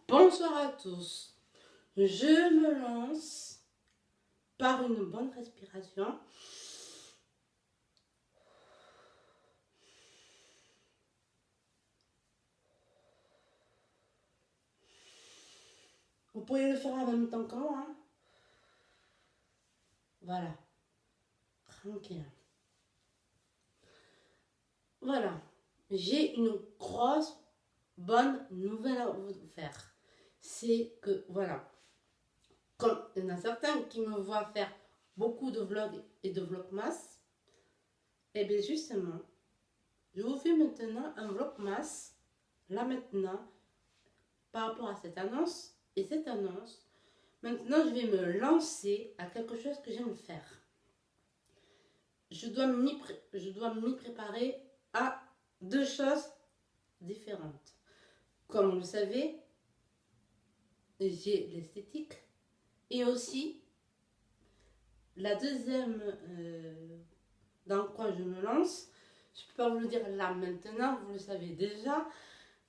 Bonsoir à tous. Je me lance par une bonne respiration. Vous pouvez le faire en même temps que moi. Hein. Voilà. Tranquille. Voilà. J'ai une grosse bonne nouvelle à vous faire. C'est que, voilà, comme il y en a certains qui me voient faire beaucoup de vlogs et de vlogmas, et bien justement, je vous fais maintenant un vlogmas, là maintenant, par rapport à cette annonce. Et cette annonce, maintenant je vais me lancer à quelque chose que j'aime faire. Je dois m'y préparer à deux choses différentes. Comme vous le savez, j'ai l'esthétique et aussi la deuxième dans quoi je me lance. Je ne peux pas vous le dire là maintenant, vous le savez déjà.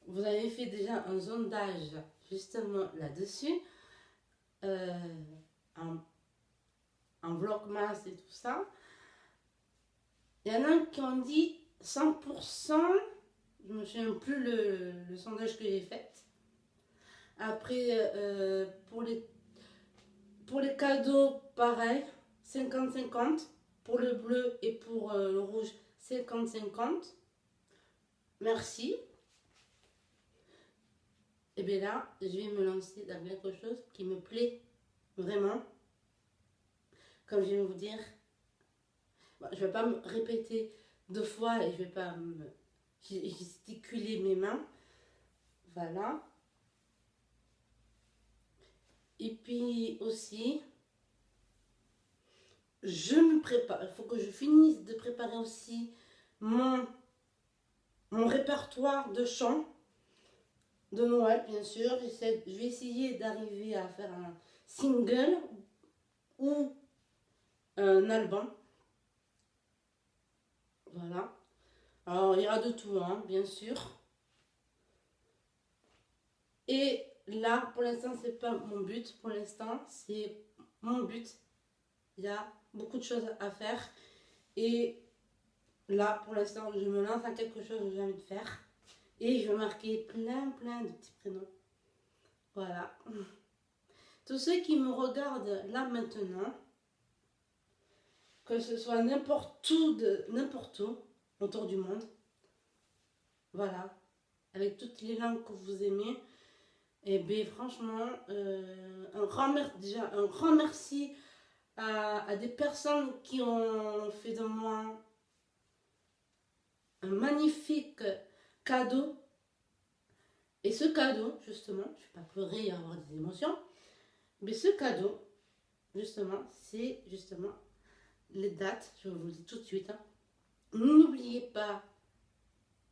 Vous avez fait déjà un sondage justement là-dessus, en vlogmas et tout ça. Il y en a qui ont dit 100%, je ne me souviens plus le sondage que j'ai fait. Après, pour les cadeaux, pareil, 50-50. Pour le bleu et pour le rouge, 50-50. Merci. Et bien là, je vais me lancer dans quelque chose qui me plaît vraiment. Comme je vais vous dire, je ne vais pas me répéter deux fois et je ne vais pas gesticuler mes mains. Voilà. Et puis aussi, je me prépare. Il faut que je finisse de préparer aussi mon répertoire de chants de Noël, bien sûr. Je vais essayer d'arriver à faire un single ou un album. Voilà. Alors, il y aura de tout, hein, bien sûr. Et là, pour l'instant, c'est pas mon but. Pour l'instant, c'est mon but. Il y a beaucoup de choses à faire. Et là, pour l'instant, je me lance à quelque chose que j'ai envie de faire. Et je vais marquer plein de petits prénoms. Voilà. Tous ceux qui me regardent là maintenant, que ce soit n'importe où, autour du monde, voilà, avec toutes les langues que vous aimez, et bien franchement, un grand merci à des personnes qui ont fait de moi un magnifique cadeau. Et ce cadeau, justement, je ne vais pas pleurer et avoir des émotions, mais ce cadeau, justement, c'est justement les dates, je vous le dis tout de suite. Hein. N'oubliez pas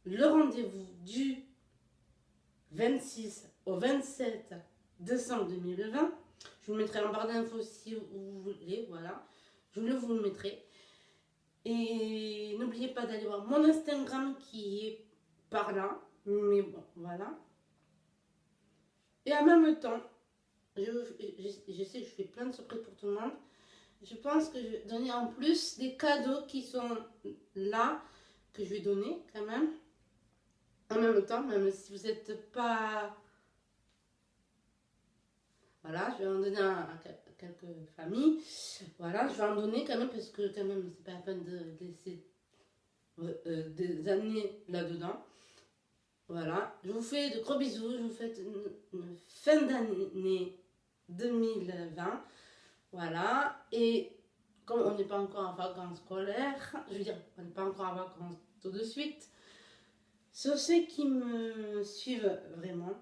le rendez-vous du 26 au 27 décembre 2020. Je vous mettrai en barre d'infos si vous voulez, voilà. Je vous le mettrai. Et n'oubliez pas d'aller voir mon Instagram qui est par là. Mais bon, voilà. Et en même temps, je sais que je fais plein de surprises pour tout le monde. Je pense que je vais donner en plus des cadeaux qui sont là, que je vais donner quand même. En même temps, même si vous n'êtes pas... Voilà, je vais en donner à quelques familles. Voilà, je vais en donner quand même parce que quand même, c'est pas la peine de laisser des années là-dedans. Voilà, je vous fais de gros bisous. Je vous souhaite une fin d'année 2020. Voilà, et comme on n'est pas encore en vacances scolaires, je veux dire, on n'est pas encore en vacances tout de suite, sur ceux qui me suivent vraiment,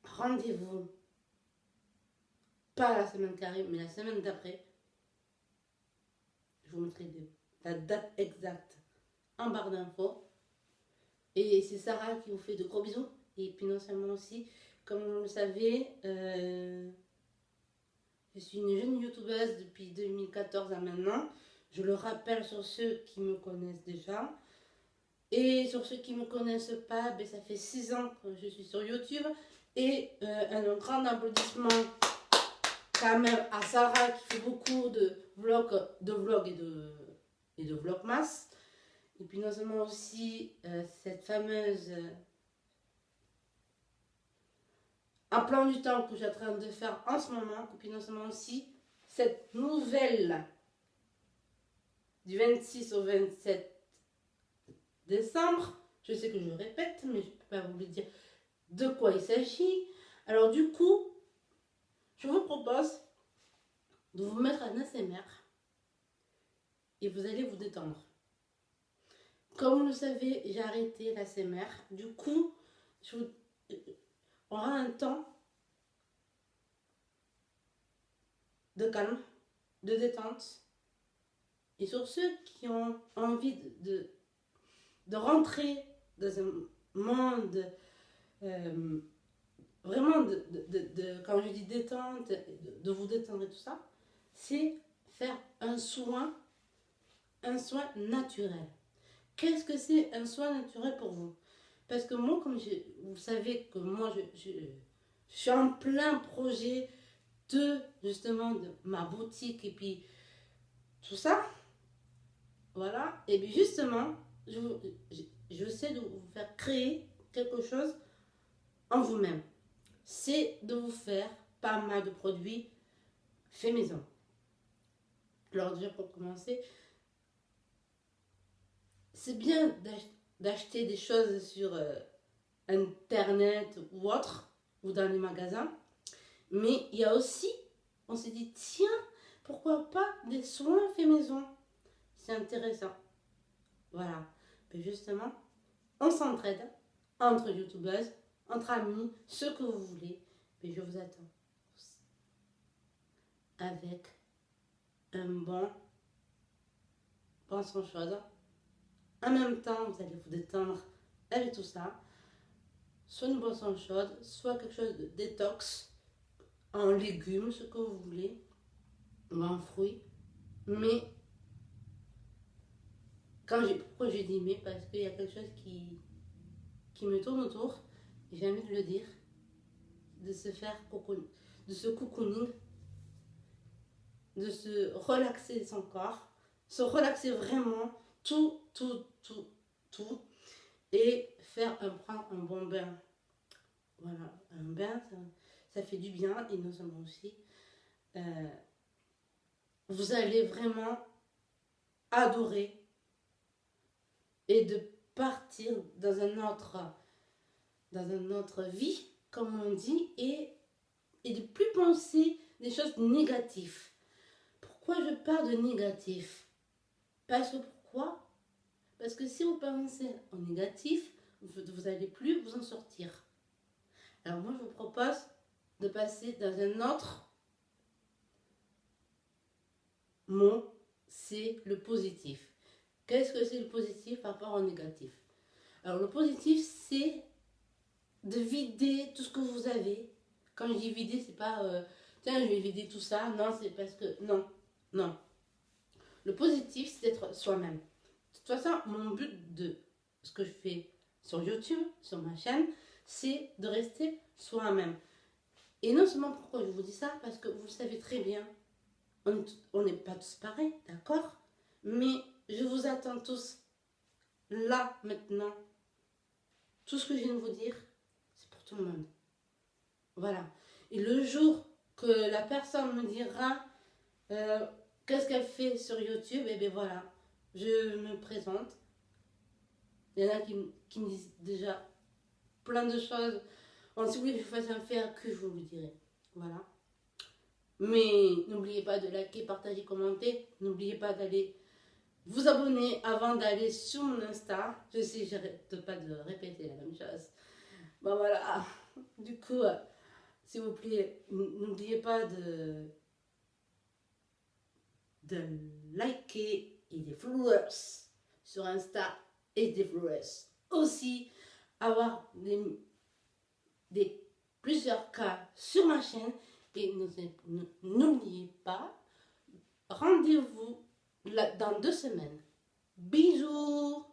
rendez-vous, pas la semaine qui arrive, mais la semaine d'après. Je vous mettrai la date exacte en barre d'infos. Et c'est Sarah qui vous fait de gros bisous. Et puis non seulement aussi, comme vous le savez, je suis une jeune youtubeuse depuis 2014 à maintenant. Je le rappelle sur ceux qui me connaissent déjà. Et sur ceux qui ne me connaissent pas, ben ça fait 6 ans que je suis sur YouTube. Et un grand applaudissement quand même à Sarah qui fait beaucoup de vlogs et de vlogmas. Et puis non seulement aussi cette fameuse un plan du temps que je suis en train de faire en ce moment. Et puis non seulement aussi cette nouvelle du 26 au 27 décembre. Je sais que je répète, mais je ne peux pas vous le dire de quoi il s'agit. Alors du coup, je vous propose de vous mettre un ASMR et vous allez vous détendre. Comme vous le savez, j'ai arrêté l'ASMR. Du coup, on aura un temps de calme, de détente. Et sur ceux qui ont envie de rentrer dans un monde vraiment quand je dis détente, de vous détendre et tout ça, c'est faire un soin naturel. Qu'est-ce que c'est un soin naturel pour vous? Parce que moi, comme vous savez que moi, je suis en plein projet justement de ma boutique et puis tout ça. Voilà. Et puis justement, je sais de vous faire créer quelque chose en vous-même. C'est de vous faire pas mal de produits faits maison. Alors déjà pour commencer, c'est bien d'acheter des choses sur internet ou autre, ou dans les magasins. Mais il y a aussi, on s'est dit, tiens, pourquoi pas des soins faits maison? C'est intéressant. Voilà. Mais justement, on s'entraide entre youtubeuses, entre amis, ce que vous voulez. Mais je vous attends avec un bon boisson chaude. En même temps, vous allez vous détendre avec tout ça. Soit une boisson chaude, soit quelque chose de détox, en légumes, ce que vous voulez, ou en fruits. Mais, pourquoi j'ai dit mais? Parce qu'il y a quelque chose qui me tourne autour, et j'ai envie de le dire, de se faire de ce cocooning, de se relaxer son corps, se relaxer vraiment, tout, et prendre un bon bain. Voilà, un bain, ça fait du bien, et non seulement aussi, vous allez vraiment adorer et de partir dans un autre vie, comme on dit, et de plus penser des choses négatives. Pourquoi je parle de négatif? Parce que si vous pensez en négatif, vous n'allez plus vous en sortir. Alors moi, je vous propose de passer dans un autre mot, c'est le positif. Qu'est-ce que c'est le positif par rapport au négatif? Alors le positif, c'est de vider tout ce que vous avez. Quand je dis vider, c'est pas tiens, je vais vider tout ça. Non, c'est parce que non. Le positif, c'est d'être soi-même. De toute façon, mon but de ce que je fais sur YouTube, sur ma chaîne, c'est de rester soi-même. Et non seulement pourquoi je vous dis ça, parce que vous le savez très bien, on n'est pas tous pareils, d'accord? Mais je vous attends tous là, maintenant. Tout ce que je viens de vous dire, c'est pour tout le monde. Voilà. Et le jour que la personne me dira qu'est-ce qu'elle fait sur YouTube, et bien voilà, je me présente. Il y en a qui me disent déjà plein de choses. Bon, si vous voulez que je fasse un FAQ, je vous le dirai. Voilà. Mais n'oubliez pas de liker, partager, commenter. N'oubliez pas d'aller vous abonner avant d'aller sur mon Insta. Je sais, j'arrête pas de répéter la même chose. Bon voilà. Du coup, s'il vous plaît, n'oubliez pas de liker et des followers sur Insta et des followers. Aussi, avoir plusieurs cas sur ma chaîne. Et n'oubliez pas, rendez-vous dans 2 semaines. Bisous!